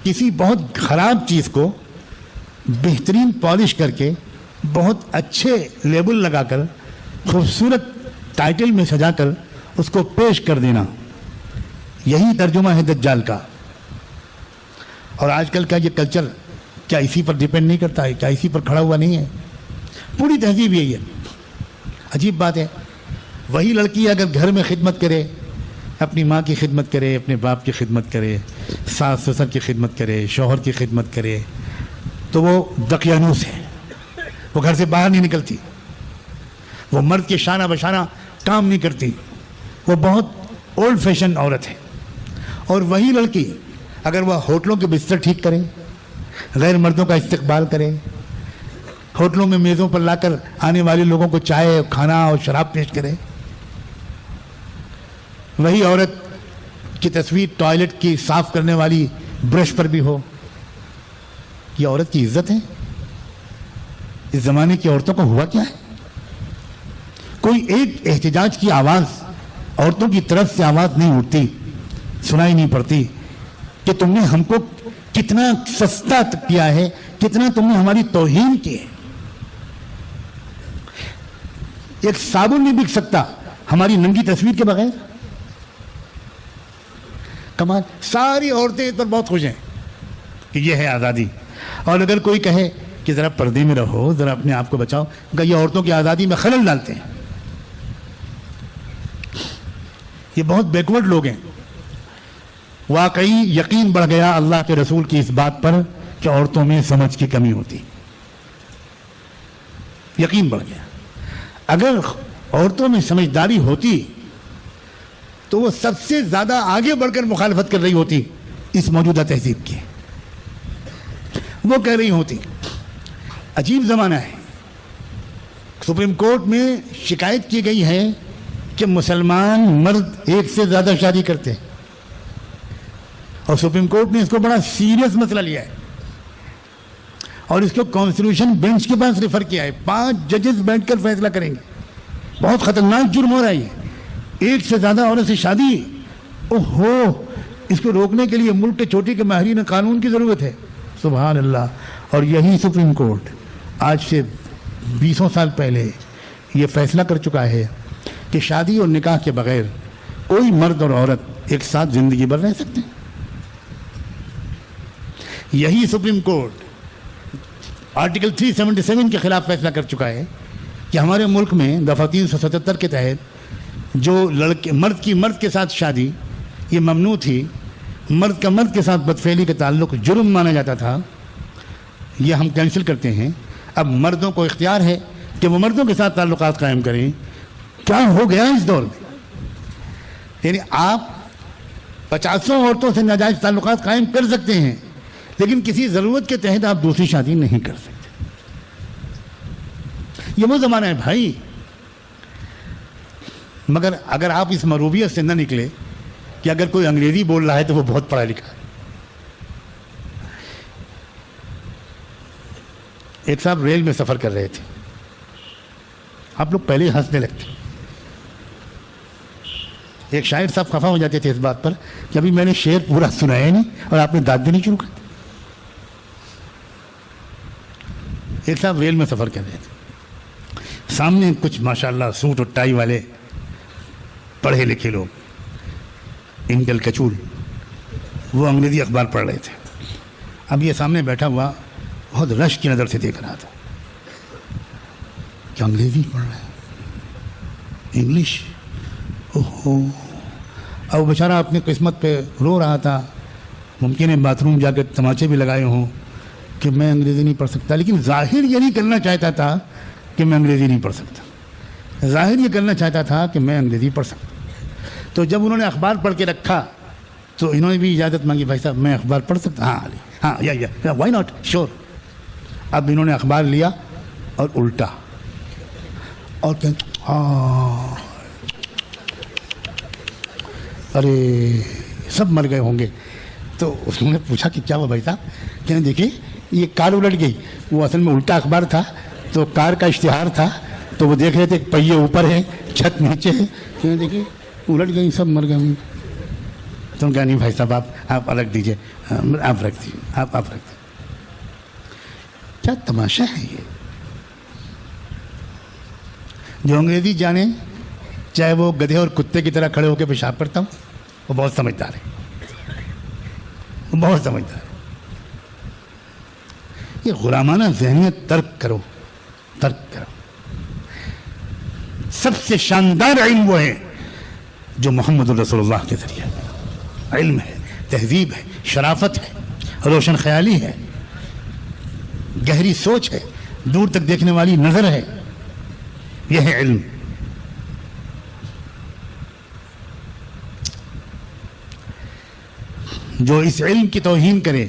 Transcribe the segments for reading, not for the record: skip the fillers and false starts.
کسی بہت خراب چیز کو بہترین پالش کر کے بہت اچھے لیبل لگا کر خوبصورت ٹائٹل میں سجا کر اس کو پیش کر دینا، یہی ترجمہ ہے دجال کا۔ اور آج کل کا یہ کلچر کیا اسی پر ڈیپینڈ نہیں کرتا ہے؟ کیا اسی پر کھڑا ہوا نہیں ہے؟ پوری تہذیب یہی ہے۔ عجیب بات ہے، وہی لڑکی اگر گھر میں خدمت کرے، اپنی ماں کی خدمت کرے، اپنے باپ کی خدمت کرے، ساس سسر کی خدمت کرے، شوہر کی خدمت کرے، تو وہ دقیانوس ہے، وہ گھر سے باہر نہیں نکلتی، وہ مرد کے شانہ بشانہ کام نہیں کرتی، وہ بہت اولڈ فیشن عورت ہے۔ اور وہی لڑکی اگر وہ ہوٹلوں کے بستر ٹھیک کرے، غیر مردوں کا استقبال کرے، ہوٹلوں میں میزوں پر لا کر آنے والے لوگوں کو چائے، کھانا اور شراب پیش کرے، وہی عورت کی تصویر ٹوائلٹ کی صاف کرنے والی برش پر بھی ہو، یہ عورت کی عزت ہے؟ اس زمانے کی عورتوں کو ہوا کیا ہے؟ کوئی ایک احتجاج کی آواز عورتوں کی طرف سے آواز نہیں اٹھتی، سنائی نہیں پڑتی کہ تم نے ہم کو کتنا سستا کیا ہے، کتنا تم نے ہماری توہین کی ہے۔ ایک صابن نہیں بک سکتا ہماری ننگی تصویر کے بغیر۔ کمال، ساری عورتیں اس پر بہت خوش ہیں کہ یہ ہے آزادی۔ اور اگر کوئی کہے کہ ذرا پردے میں رہو، ذرا اپنے آپ کو بچاؤ، کہ یہ عورتوں کی آزادی میں خلل ڈالتے ہیں۔ یہ بہت بیکورڈ لوگ ہیں۔ واقعی یقین بڑھ گیا اللہ کے رسول کی اس بات پر کہ عورتوں میں سمجھ کی کمی ہوتی، یقین بڑھ گیا۔ اگر عورتوں میں سمجھداری ہوتی تو وہ سب سے زیادہ آگے بڑھ کر مخالفت کر رہی ہوتی اس موجودہ تہذیب کی۔ وہ کہہ رہی ہوتی عجیب زمانہ ہے، سپریم کورٹ میں شکایت کی گئی ہے کہ مسلمان مرد ایک سے زیادہ شادی کرتے ہیں، اور سپریم کورٹ نے اس کو بڑا سیریس مسئلہ لیا ہے اور اس کو کانسٹیٹیوشن بینچ کے پاس ریفر کیا ہے۔ 5 ججز بیٹھ کر فیصلہ کریں گے۔ بہت خطرناک جرم ہو رہا ہے یہ، ایک سے زیادہ عورت سے شادی۔ اوہو، اس کو روکنے کے لیے ملک کے چھوٹی کے ماہرین قانون کی ضرورت ہے۔ سبحان اللہ۔ اور یہی سپریم کورٹ آج سے 20 سال پہلے یہ فیصلہ کر چکا ہے کہ شادی اور نکاح کے بغیر کوئی مرد اور عورت ایک ساتھ زندگی بھر رہ سکتے ہیں۔ یہی سپریم کورٹ آرٹیکل 377 کے خلاف فیصلہ کر چکا ہے کہ ہمارے ملک میں دفعہ 377 کے تحت جو مرد کے ساتھ شادی یہ ممنوع تھی، مرد کا مرد کے ساتھ بدفعلی کا تعلق جرم مانا جاتا تھا، یہ ہم کینسل کرتے ہیں۔ اب مردوں کو اختیار ہے کہ وہ مردوں کے ساتھ تعلقات قائم کریں۔ کیا ہو گیا اس دور میں؟ یعنی آپ 50 عورتوں سے ناجائز تعلقات قائم کر سکتے ہیں، لیکن کسی ضرورت کے تحت آپ دوسری شادی نہیں کر سکتے۔ یہ وہ زمانہ ہے بھائی۔ مگر اگر آپ اس مروبیت سے نہ نکلے کہ اگر کوئی انگریزی بول رہا ہے تو وہ بہت پڑھا لکھا ہے۔ ایک صاحب ریل میں سفر کر رہے تھے، آپ لوگ پہلے ہی ہنسنے لگتے۔ ایک شاعر صاحب خفا ہو جاتے تھے اس بات پر کہ ابھی میں نے شعر پورا سنایا نہیں اور آپ نے داد دینی شروع کر دی۔ ایک صاحب ریل میں سفر کر رہے تھے، سامنے کچھ ماشاءاللہ سوٹ اور ٹائی والے پڑھے لکھے لوگ، انکل کچول، وہ انگریزی اخبار پڑھ رہے تھے۔ اب یہ سامنے بیٹھا ہوا بہت رشک کی نظر سے دیکھ رہا تھا کہ انگریزی پڑھ رہے ہیں، انگلش، اوہو۔ اب بیچارہ اپنی قسمت پہ رو رہا تھا۔ ممکن ہے باتھ روم جا کے تماچے بھی لگائے ہوں کہ میں انگریزی نہیں پڑھ سکتا، لیکن ظاہر یہ نہیں کرنا چاہتا تھا کہ میں انگریزی نہیں پڑھ سکتا، ظاہر یہ کرنا چاہتا تھا کہ میں انگریزی پڑھ سکتا۔ تو جب انہوں نے اخبار پڑھ کے رکھا تو انہوں نے بھی اجازت مانگی، بھائی صاحب میں اخبار پڑھ سکتا؟ ہاں یا وائی ناٹ، شور۔ اب انہوں نے اخبار لیا اور الٹا اور ارے سب مر گئے ہوں گے۔ تو انہوں نے پوچھا کہ کیا ہوا بھائی صاحب؟ کہنے دیکھیں یہ کار الٹ گئی، وہ اصل میں الٹا اخبار تھا، تو کار کا اشتہار تھا، تو وہ دیکھ رہے تھے پہیے اوپر ہے چھت نیچے ہے، کہنے دیکھیں الٹ گئی، سب مر گئے ہوں گے۔ تم کہا نہیں بھائی صاحب آپ رکھ دیجئے، آپ رکھ دیجئے، آپ رکھ دیجئے. کیا تماشا ہے یہ؟ جو انگریزی جانے، چاہے وہ گدھے اور کتے کی طرح کھڑے ہو کے پیشاب کرتا ہوں، وہ بہت سمجھدار ہے، وہ بہت سمجھدار ہے. یہ غلامانہ ذہنیت ترک کرو. سب سے شاندار علم وہ ہے جو محمد رسول اللہ کے ذریعے علم ہے، تہذیب ہے، شرافت ہے، روشن خیالی ہے، گہری سوچ ہے، دور تک دیکھنے والی نظر ہے. یہ ہے علم. جو اس علم کی توہین کرے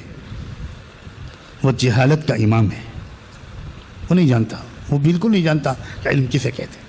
وہ جہالت کا امام ہے. وہ نہیں جانتا، وہ بالکل نہیں جانتا کہ علم کسے کہتے ہیں.